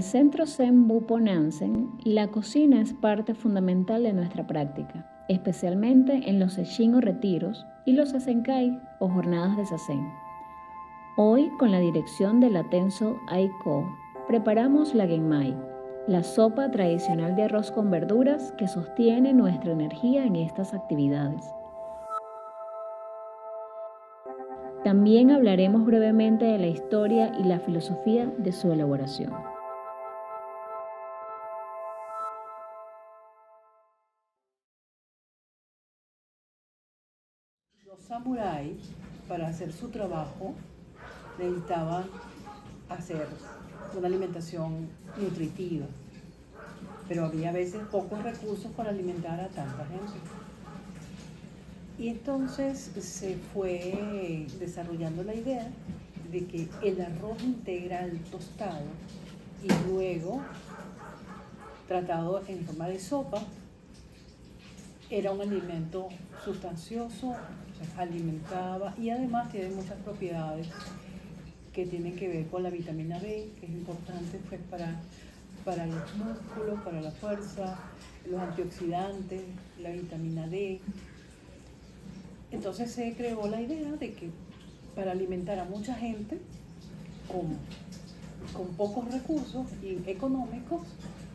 Centro Zen Bupo Nansen, la cocina es parte fundamental de nuestra práctica, especialmente en los sesshin o retiros y los Sasenkai o jornadas de Zazen. Hoy, con la dirección de la Tenso Aiko, preparamos la Genmai, la sopa tradicional de arroz con verduras que sostiene nuestra energía en estas actividades. También hablaremos brevemente de la historia y la filosofía de su elaboración. Los samuráis, para hacer su trabajo, necesitaban hacer una alimentación nutritiva, pero había a veces pocos recursos para alimentar a tanta gente. Y entonces se fue desarrollando la idea de que el arroz integral tostado y luego tratado en forma de sopa era un alimento sustancioso, o sea, alimentaba y además tiene muchas propiedades que tienen que ver con la vitamina B, que es importante pues, para los músculos, para la fuerza, los antioxidantes, la vitamina D. Entonces se creó la idea de que para alimentar a mucha gente con pocos recursos y económicos,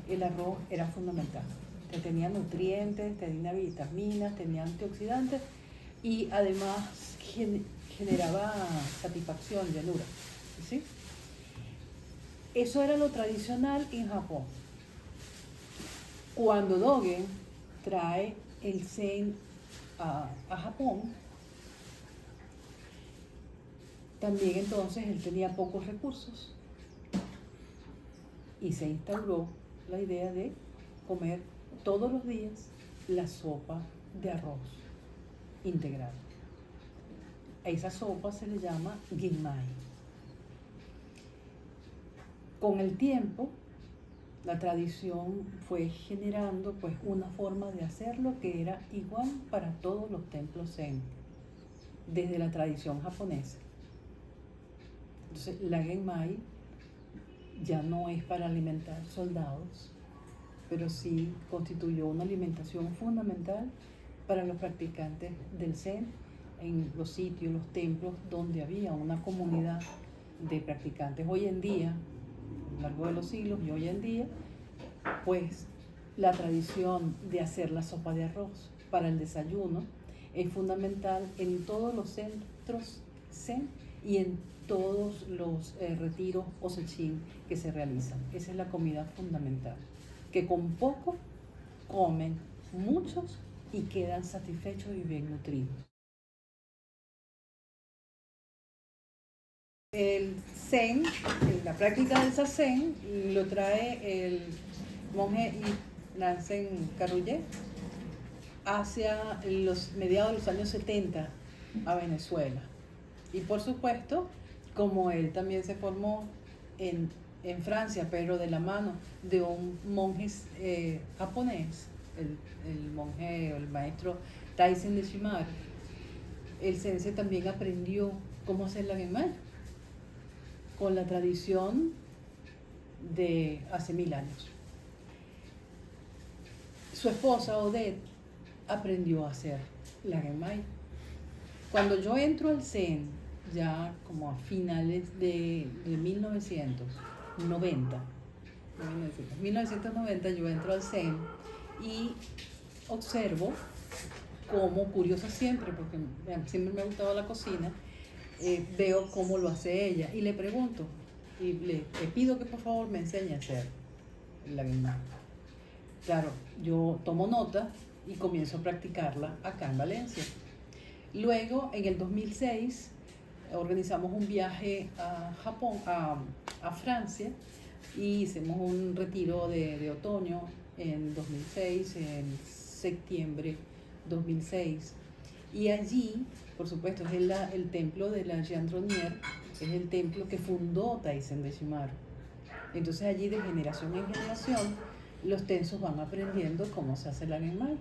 el arroz era fundamental. Que tenía nutrientes, tenía vitaminas, tenía antioxidantes y además generaba satisfacción, llenura. ¿Sí? Eso era lo tradicional en Japón. Cuando Dogen trae el Zen a Japón, también entonces él tenía pocos recursos y se instauró la idea de comer todos los días la sopa de arroz integral. A esa sopa se le llama Genmai. Con el tiempo, la tradición fue generando pues, una forma de hacerlo que era igual para todos los templos Zen, desde la tradición japonesa. Entonces, la Genmai ya no es para alimentar soldados, pero sí constituyó una alimentación fundamental para los practicantes del Zen en los sitios, los templos donde había una comunidad de practicantes. Hoy en día, a lo largo de los siglos y hoy en día, pues la tradición de hacer la sopa de arroz para el desayuno es fundamental en todos los centros Zen y en todos los retiros o sesshin que se realizan. Esa es la comida fundamental, que con poco comen muchos y quedan satisfechos y bien nutridos. El Zen, la práctica del Zazen, lo trae el monje Nansen Kharoje hacia los mediados de los años 70 a Venezuela. Y por supuesto, como él también se formó en Francia, pero de la mano de un monje japonés, el monje o el maestro Taisen de Shimaru, el sensei también aprendió cómo hacer la Genmai con la tradición de hace 1000 años. Su esposa Odette aprendió a hacer la Genmai. Cuando yo entro al Zen, ya como a finales de 1990 yo entro al Zen y observo como curiosa siempre, porque siempre me ha gustado la cocina, veo cómo lo hace ella y le pregunto y le pido que por favor me enseñe a hacer la Genmai. Claro, yo tomo nota y comienzo a practicarla acá en Valencia. Luego, en el 2006, organizamos un viaje a Japón, a Francia, y hicimos un retiro de otoño en 2006, en septiembre 2006. Y allí, por supuesto, es el templo de la Jean-Dronier, es el templo que fundó Taisen de Shimaru. Entonces allí, de generación en generación, los tensos van aprendiendo cómo se hace la Genmai.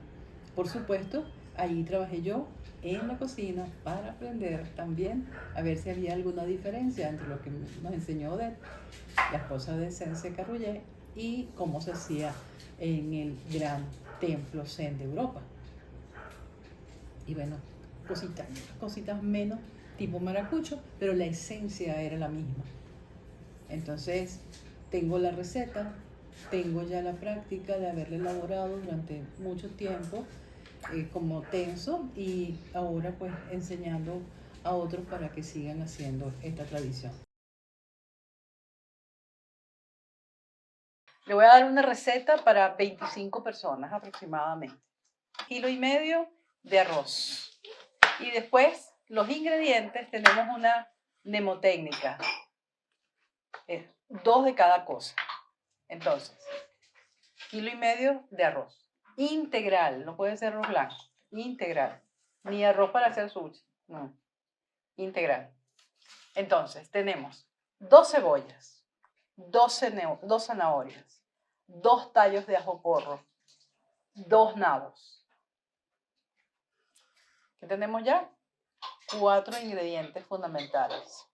Por supuesto, Allí trabajé yo en la cocina para aprender también a ver si había alguna diferencia entre lo que nos enseñó Odette, la esposa de Sensei Carrullet, y cómo se hacía en el gran templo Zen de Europa. Y bueno, cositas menos tipo maracucho, pero la esencia era la misma. Entonces, tengo la receta, tengo ya la práctica de haberla elaborado durante mucho tiempo como tenso, y ahora pues enseñando a otros para que sigan haciendo esta tradición. Le voy a dar una receta para 25 personas aproximadamente. 1,5 kilos de arroz. Y después los ingredientes, tenemos una mnemotécnica. 2 de cada cosa. Entonces, 1,5 kilos de arroz. Integral, no puede ser arroz blanco. Integral. Ni arroz para hacer sushi. No. Integral. Entonces, tenemos 2 cebollas, 2 zanahorias, 2 tallos de ajo porro, 2 nabos. ¿Qué tenemos ya? 4 ingredientes fundamentales.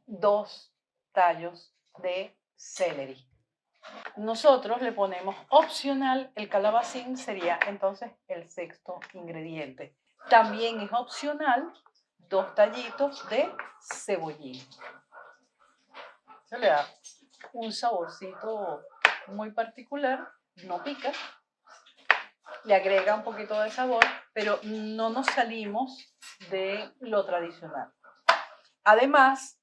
2 tallos de celery. Nosotros le ponemos opcional, el calabacín sería entonces el 6º ingrediente. También es opcional 2 tallitos de cebollín. Se le da un saborcito muy particular, no pica, le agrega un poquito de sabor, pero no nos salimos de lo tradicional. Además,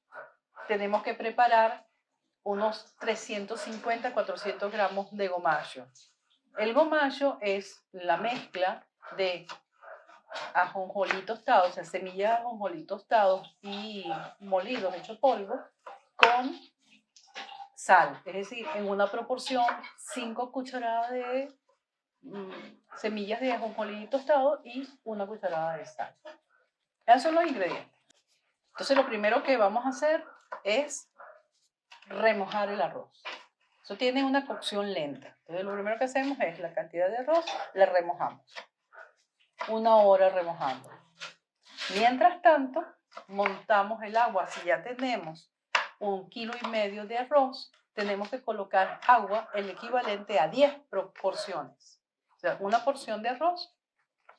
tenemos que preparar unos 350-400 gramos de gomayo. El gomayo es la mezcla de ajonjolí tostado, o sea, semillas de ajonjolí tostados y molidos, hecho polvo, con sal, es decir, en una proporción 5 cucharadas de semillas de ajonjolí tostado y 1 cucharada de sal. Esos son los ingredientes. Entonces, lo primero que vamos a hacer es remojar el arroz. Eso tiene una cocción lenta. Entonces, lo primero que hacemos es la cantidad de arroz, la remojamos. 1 hora remojando. Mientras tanto, montamos el agua. Si ya tenemos 1,5 kilos de arroz, tenemos que colocar agua el equivalente a 10 porciones. O sea, 1 porción de arroz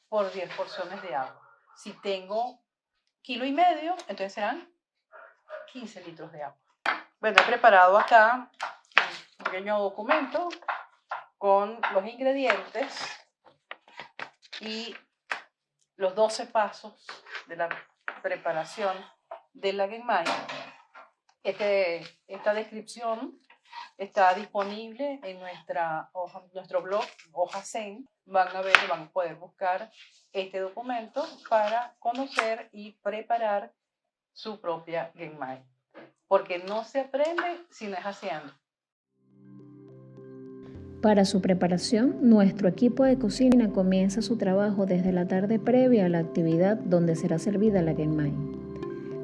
por 10 porciones de agua. Si tengo 1,5 kilos, entonces serán 15 litros de agua. Bueno, he preparado acá un pequeño documento con los ingredientes y los 12 pasos de la preparación de la genmai. Esta descripción está disponible en nuestro blog, Hoja Zen. Van a poder buscar este documento para conocer y preparar su propia genmai. Porque no se aprende si no es haciendo. Para su preparación, nuestro equipo de cocina comienza su trabajo desde la tarde previa a la actividad donde será servida la genmai.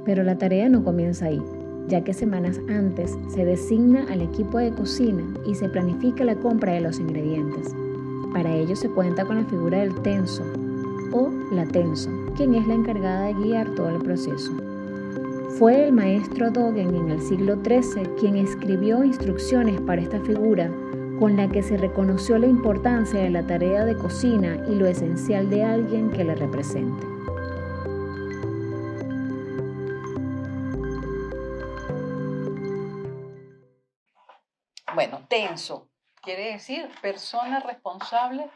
Pero la tarea no comienza ahí, ya que semanas antes se designa al equipo de cocina y se planifica la compra de los ingredientes. Para ello se cuenta con la figura del tenso o la tenso, quien es la encargada de guiar todo el proceso. Fue el maestro Dogen en el siglo XIII quien escribió instrucciones para esta figura, con la que se reconoció la importancia de la tarea de cocina y lo esencial de alguien que la represente. Bueno, tenso quiere decir persona responsable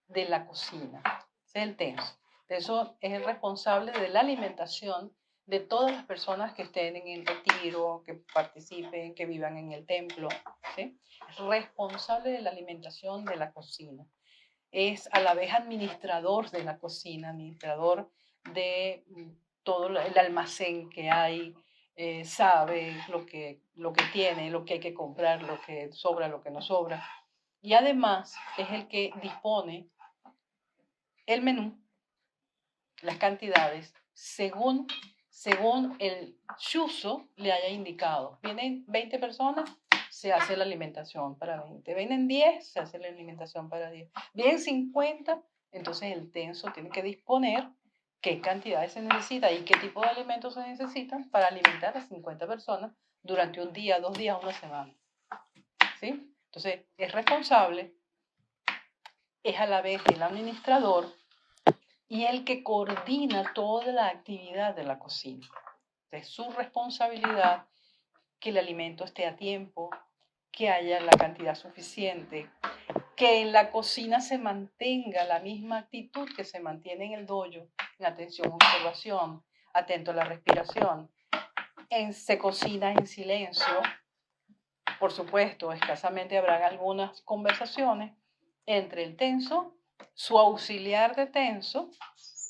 de la cocina. Ese es el tenso. Eso es el responsable de la alimentación de todas las personas que estén en el retiro, que participen, que vivan en el templo, ¿sí? Es responsable de la alimentación de la cocina. Es a la vez administrador de la cocina, administrador de todo el almacén que hay, sabe lo que tiene, lo que hay que comprar, lo que sobra, lo que no sobra. Y además es el que dispone el menú, las cantidades, según el shuso le haya indicado. Vienen 20 personas, se hace la alimentación para 20. Vienen 10, se hace la alimentación para 10. Vienen 50, Entonces el tenso tiene que disponer qué cantidades se necesita y qué tipo de alimentos se necesitan para alimentar a 50 personas durante un día, 2 días, una semana. ¿Sí? Entonces es responsable, es a la vez el administrador y el que coordina toda la actividad de la cocina. Es su responsabilidad que el alimento esté a tiempo, que haya la cantidad suficiente, que en la cocina se mantenga la misma actitud que se mantiene en el dojo, en atención, observación, atento a la respiración. Se cocina en silencio. Por supuesto, escasamente habrán algunas conversaciones entre el tenso, su auxiliar de tenso,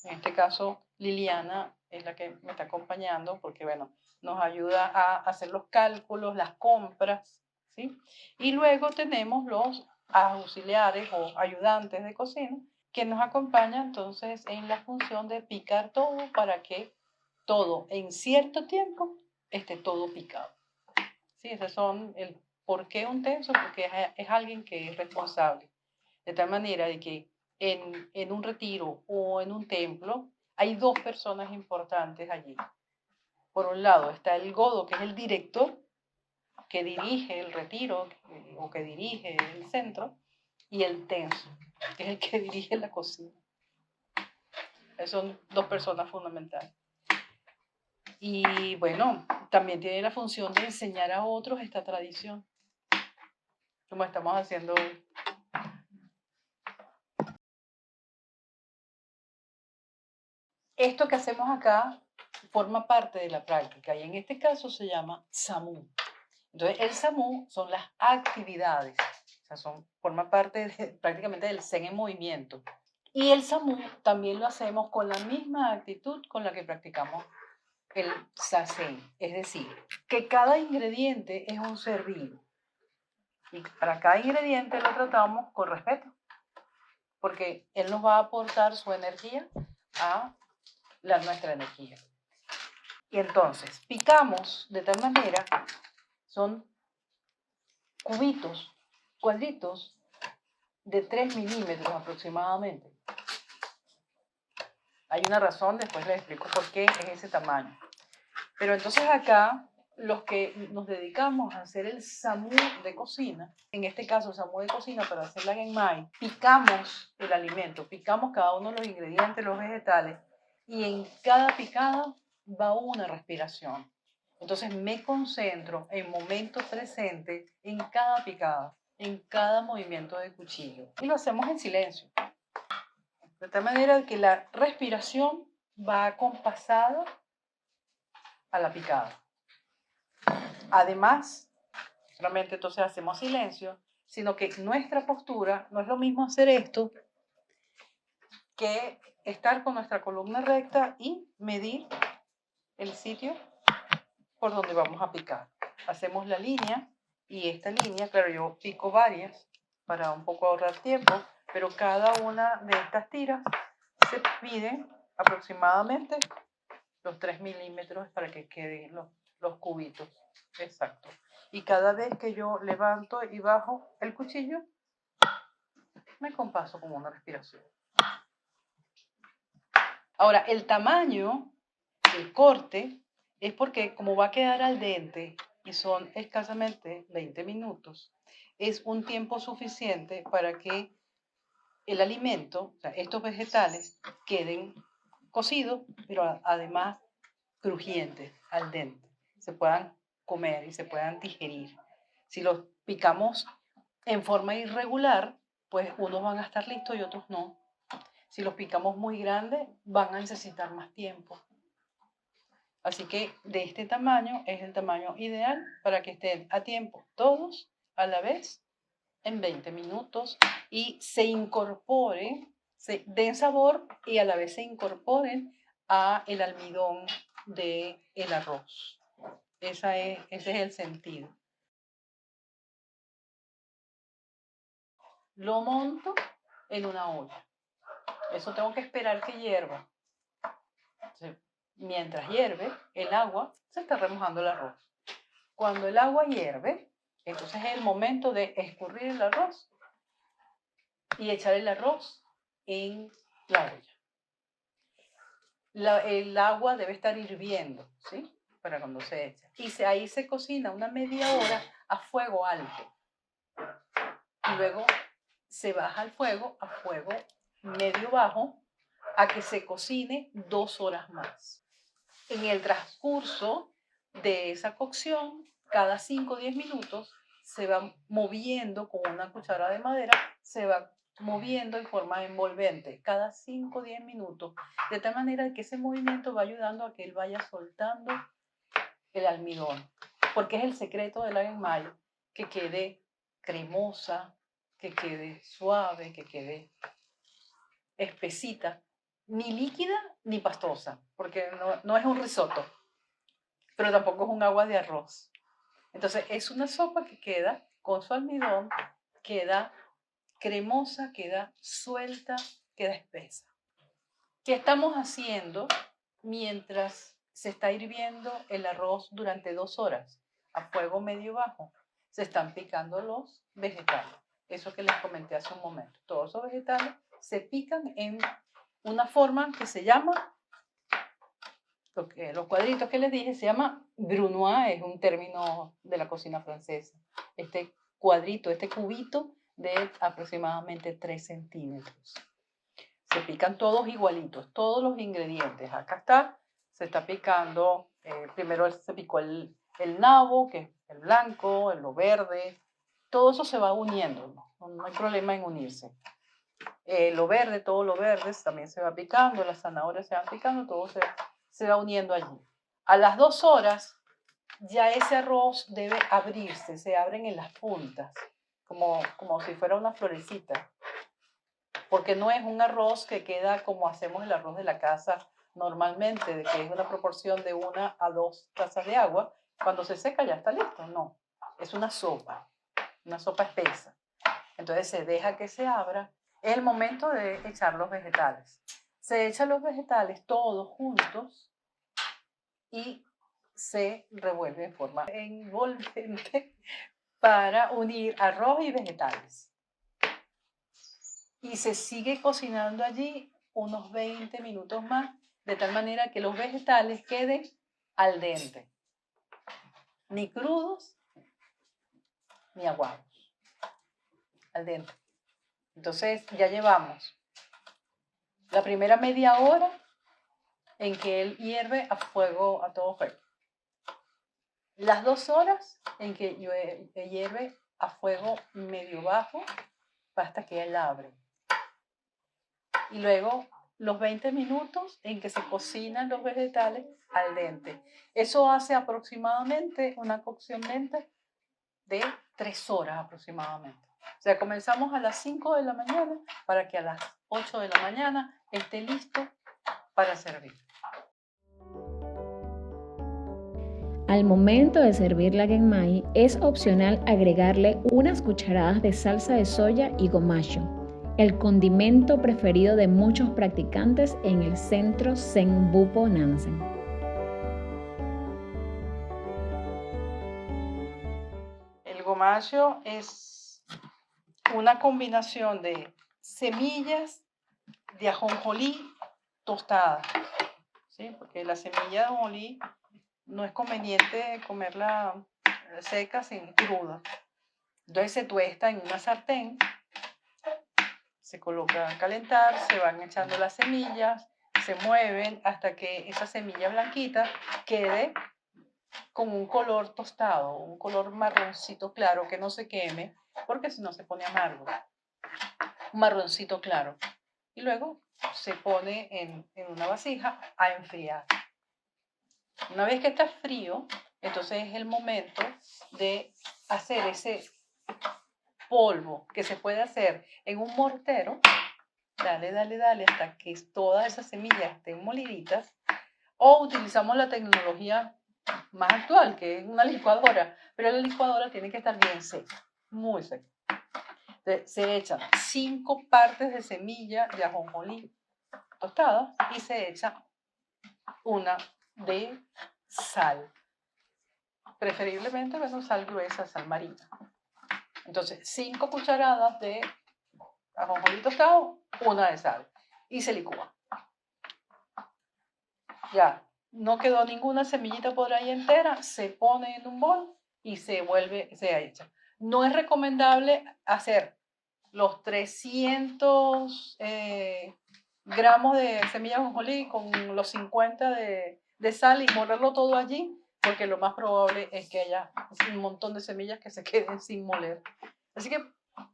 en este caso Liliana es la que me está acompañando porque, bueno, nos ayuda a hacer los cálculos, las compras, ¿sí? Y luego tenemos los auxiliares o ayudantes de cocina que nos acompañan entonces en la función de picar todo para que todo en cierto tiempo esté todo picado. Sí, esos son el por qué un tenso, porque es alguien que es responsable. De tal manera de que en un retiro o en un templo hay dos personas importantes allí. Por un lado está el godo, que es el director, que dirige el retiro o que dirige el centro, y el tenso, que es el que dirige la cocina. Son dos personas fundamentales. Y bueno, también tiene la función de enseñar a otros esta tradición, como estamos haciendo hoy. Esto que hacemos acá forma parte de la práctica y en este caso se llama SAMU. Entonces, el SAMU son las actividades, o sea, forma parte prácticamente del Zen en movimiento. Y el SAMU también lo hacemos con la misma actitud con la que practicamos el Zazen, es decir, que cada ingrediente es un ser vivo. Y para cada ingrediente lo tratamos con respeto, porque él nos va a aportar su energía a nuestra energía. Y entonces picamos de tal manera, son cubitos, cuadritos de 3 milímetros aproximadamente. Hay una razón, después les explico por qué es ese tamaño. Pero entonces acá, los que nos dedicamos a hacer el SAMU de cocina, en este caso SAMU de cocina para hacer la genmai, picamos el alimento, picamos cada uno de los ingredientes, los vegetales, y en cada picada va una respiración. Entonces me concentro en momento presente en cada picada, en cada movimiento de cuchillo. Y lo hacemos en silencio. De tal manera que la respiración va acompasada a la picada. Además, solamente entonces hacemos silencio, sino que nuestra postura no es lo mismo hacer esto que estar con nuestra columna recta y medir el sitio por donde vamos a picar. Hacemos la línea y esta línea, claro, yo pico varias para un poco ahorrar tiempo, pero cada una de estas tiras se mide aproximadamente los 3 milímetros para que queden los cubitos. Exacto. Y cada vez que yo levanto y bajo el cuchillo, me compaso con una respiración. Ahora, el tamaño, el corte, es porque como va a quedar al dente y son escasamente 20 minutos, es un tiempo suficiente para que el alimento, o sea, estos vegetales, queden cocidos, pero además crujientes, al dente, se puedan comer y se puedan digerir. Si los picamos en forma irregular, pues unos van a estar listos y otros no. Si los picamos muy grandes, van a necesitar más tiempo. Así que de este tamaño es el tamaño ideal para que estén a tiempo todos a la vez en 20 minutos y se incorporen, se den sabor y a la vez se incorporen a el almidón del arroz. Ese es el sentido. Lo monto en una olla. Eso tengo que esperar que hierva. Entonces, mientras hierve, el agua se está remojando el arroz. Cuando el agua hierve, entonces es el momento de escurrir el arroz y echar el arroz en la olla. El agua debe estar hirviendo, ¿sí? Para cuando se echa. Y ahí se cocina una media hora a fuego alto. Y luego se baja el fuego a fuego medio bajo a que se cocine 2 horas más. En el transcurso de esa cocción, cada 5 o 10 minutos, se va moviendo con una cuchara de madera, se va moviendo en forma envolvente, cada 5 o 10 minutos, de tal manera que ese movimiento va ayudando a que él vaya soltando el almidón, porque es el secreto del mayo, que quede cremosa, que quede suave, que quede espesita, ni líquida ni pastosa, porque no es un risotto, pero tampoco es un agua de arroz. Entonces es una sopa que queda con su almidón, queda cremosa, queda suelta, queda espesa. ¿Qué estamos haciendo mientras se está hirviendo el arroz durante 2 horas a fuego medio bajo? Se están picando los vegetales. Eso que les comenté hace un momento. Todos esos vegetales se pican en una forma que se llama, los cuadritos que les dije, se llama brunoise, es un término de la cocina francesa. Este cuadrito, este cubito de aproximadamente 3 centímetros. Se pican todos igualitos, todos los ingredientes. Acá está, se está picando, primero se picó el nabo, que es el blanco, lo verde, todo eso se va uniendo, no hay problema en unirse. Lo verde, todo lo verde también se va picando, las zanahorias se van picando, todo se va uniendo allí. A las 2 horas ya ese arroz debe abrirse, se abren en las puntas, como si fuera una florecita. Porque no es un arroz que queda como hacemos el arroz de la casa normalmente, de que es una proporción de 1 a 2 tazas de agua. Cuando se seca ya está listo. No, es una sopa espesa. Entonces se deja que se abra. Es el momento de echar los vegetales. Se echan los vegetales todos juntos y se revuelve en forma envolvente para unir arroz y vegetales. Y se sigue cocinando allí unos 20 minutos más, de tal manera que los vegetales queden al dente, ni crudos ni aguados, al dente. Entonces ya llevamos la primera media hora en que él hierve a todo fuego, las 2 horas en que hierve a fuego medio bajo hasta que él abre. Y luego los 20 minutos en que se cocinan los vegetales al dente. Eso hace aproximadamente una cocción lenta de 3 horas aproximadamente. O sea, comenzamos a las 5 de la mañana para que a las 8 de la mañana esté listo para servir. Al momento de servir la genmai, es opcional agregarle unas cucharadas de salsa de soya y gomacho, el condimento preferido de muchos practicantes en el centro Zen Bupo Nansen. El gomacho es una combinación de semillas de ajonjolí tostadas, ¿sí? Porque la semilla de ajonjolí no es conveniente comerla seca, sin cruda. Entonces se tuesta en una sartén, se coloca a calentar, se van echando las semillas, se mueven hasta que esa semilla blanquita quede con un color tostado, un color marroncito claro, que no se queme, porque si no se pone amargo. Un marroncito claro. Y luego se pone en una vasija a enfriar. Una vez que está frío, entonces es el momento de hacer ese polvo que se puede hacer en un mortero. Dale hasta que todas esas semillas estén moliditas. O utilizamos la tecnología más actual, que es una licuadora, pero la licuadora tiene que estar bien seca, muy seca. Entonces, se echan 5 partes de semilla de ajonjolí tostada y se echa una de sal, preferiblemente sal gruesa, sal marina. Entonces 5 cucharadas de ajonjolí tostado una de sal y se licúa. Ya, no quedó ninguna semillita por ahí entera, se pone en un bol y se echa. No es recomendable hacer los 300 gramos de semillas de ajonjolí con los 50 de sal y molerlo todo allí, porque lo más probable es que haya un montón de semillas que se queden sin moler. Así que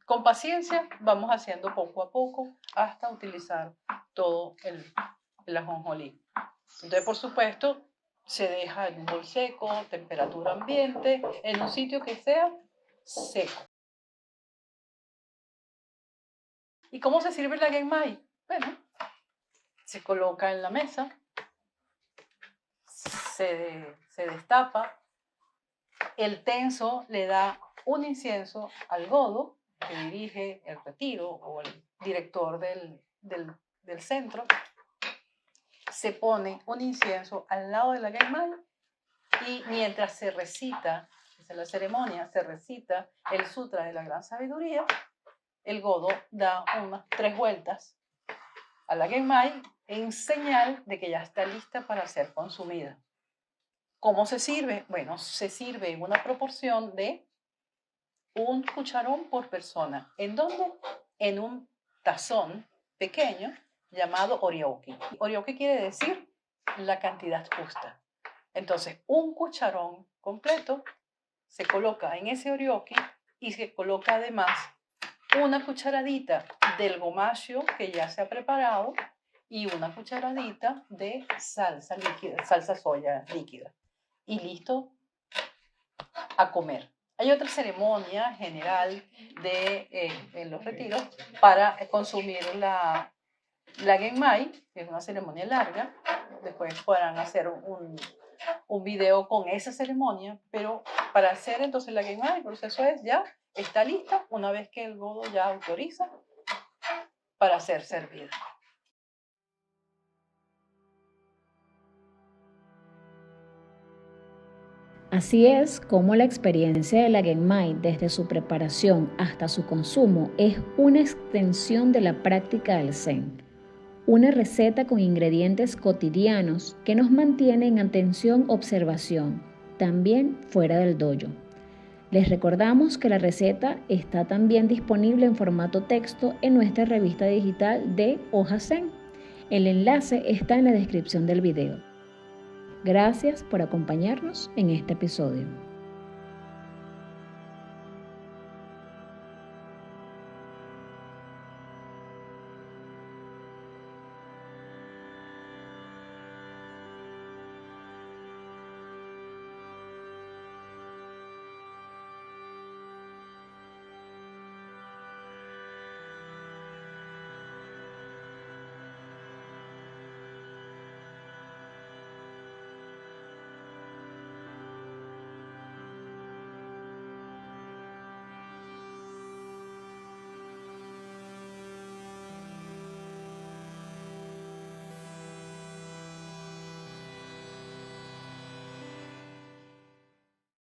con paciencia vamos haciendo poco a poco hasta utilizar todo el ajonjolí. Entonces, por supuesto, se deja en un bol seco, temperatura ambiente, en un sitio que sea seco. ¿Y cómo se sirve la genmai? Bueno, se coloca en la mesa, se destapa, el tenso le da un incienso al godo que dirige el retiro o el director del centro. Se pone un incienso al lado de la genmai y mientras se recita, en la ceremonia se recita el sutra de la gran sabiduría, el godo da unas 3 vueltas a la genmai en señal de que ya está lista para ser consumida. ¿Cómo se sirve? Bueno, se sirve en una proporción de 1 cucharón por persona. ¿En dónde? En un tazón pequeño llamado oryoki. Oryoki quiere decir la cantidad justa. Entonces, 1 cucharón completo se coloca en ese oryoki y se coloca además 1 cucharadita del gomasio que ya se ha preparado y 1 cucharadita de salsa líquida, salsa soya líquida. Y listo a comer. Hay otra ceremonia general en los retiros para consumir la genmai, que es una ceremonia larga. Después podrán hacer un video con esa ceremonia, pero para hacer entonces la genmai, el proceso es ya está lista una vez que el godo ya autoriza para ser servida. Así es como la experiencia de la genmai, desde su preparación hasta su consumo, es una extensión de la práctica del Zen. Una receta con ingredientes cotidianos que nos mantiene en atención-observación, también fuera del dojo. Les recordamos que la receta está también disponible en formato texto en nuestra revista digital de Hoja Zen. El enlace está en la descripción del video. Gracias por acompañarnos en este episodio.